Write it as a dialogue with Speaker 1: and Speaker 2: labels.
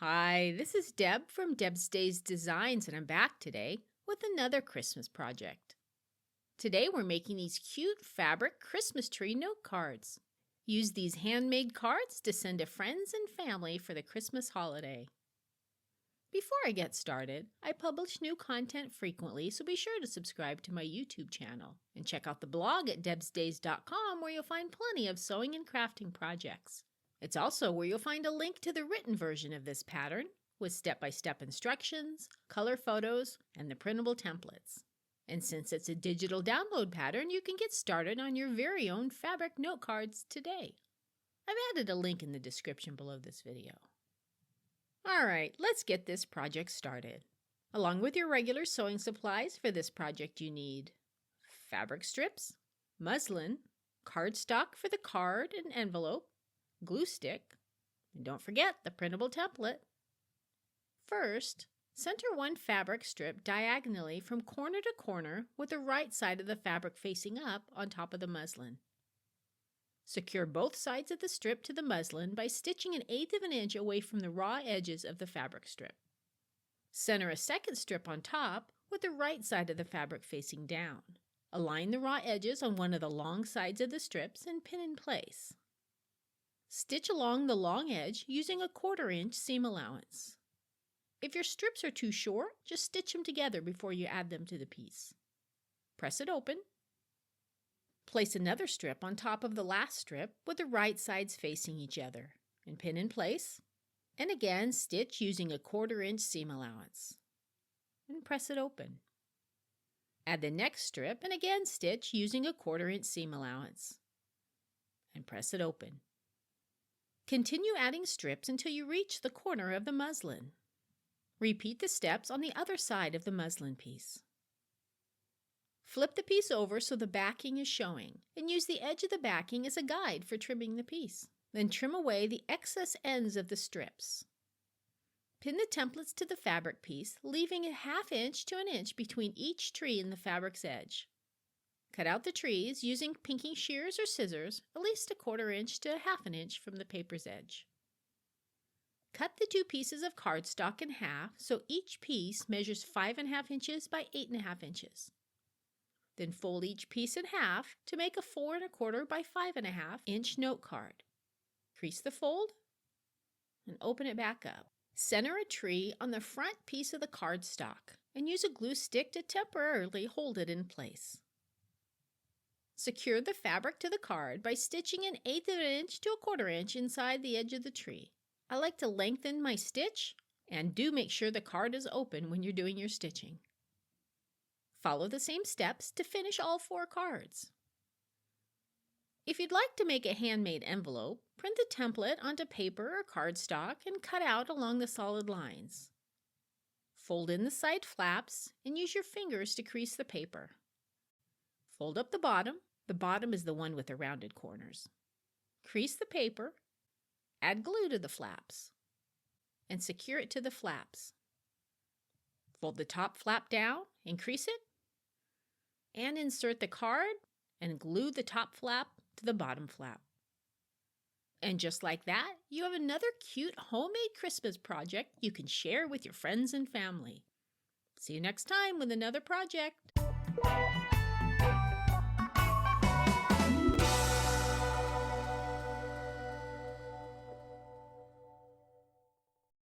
Speaker 1: Hi, this is Deb from Deb's Days Designs, and I'm back today with another Christmas project. Today we're making these cute fabric Christmas tree note cards. Use these handmade cards to send to friends and family for the Christmas holiday. Before I get started, I publish new content frequently, so be sure to subscribe to my YouTube channel and check out the blog at debsdays.com where you'll find plenty of sewing and crafting projects. It's also where you'll find a link to the written version of this pattern with step-by-step instructions, color photos, and the printable templates. And since it's a digital download pattern, you can get started on your very own fabric note cards today. I've added a link in the description below this video. Alright, let's get this project started. Along with your regular sewing supplies for this project you need fabric strips, muslin, cardstock for the card and envelope, glue stick, and don't forget the printable template. First, center one fabric strip diagonally from corner to corner with the right side of the fabric facing up on top of the muslin. Secure both sides of the strip to the muslin by stitching 1/8 of an inch away from the raw edges of the fabric strip. Center a second strip on top with the right side of the fabric facing down. Align the raw edges on one of the long sides of the strips and pin in place. Stitch along the long edge using a 1/4 inch seam allowance. If your strips are too short, just stitch them together before you add them to the piece. Press it open. Place another strip on top of the last strip with the right sides facing each other and pin in place. And again, stitch using a 1/4 inch seam allowance. And press it open. Add the next strip and again stitch using a 1/4 inch seam allowance. And press it open. Continue adding strips until you reach the corner of the muslin. Repeat the steps on the other side of the muslin piece. Flip the piece over so the backing is showing, and use the edge of the backing as a guide for trimming the piece. Then trim away the excess ends of the strips. Pin the templates to the fabric piece, leaving a 1/2 inch to 1 inch between each tree and the fabric's edge. Cut out the trees using pinking shears or scissors, at least a 1/4 inch to 1/2 inch from the paper's edge. Cut the 2 pieces of cardstock in half so each piece measures 5.5 inches by 8.5 inches. Then fold each piece in half to make a 4.25 by 5.5 inch note card. Crease the fold and open it back up. Center a tree on the front piece of the cardstock and use a glue stick to temporarily hold it in place. Secure the fabric to the card by stitching 1/8 of an inch to a 1/4 inch inside the edge of the tree. I like to lengthen my stitch, and do make sure the card is open when you're doing your stitching. Follow the same steps to finish all 4 cards. If you'd like to make a handmade envelope, print the template onto paper or cardstock and cut out along the solid lines. Fold in the side flaps and use your fingers to crease the paper. Fold up the bottom. The bottom is the one with the rounded corners. Crease the paper, add glue to the flaps, and secure it to the flaps. Fold the top flap down and crease it, and insert the card and glue the top flap to the bottom flap. And just like that, you have another cute homemade Christmas project you can share with your friends and family. See you next time with another project.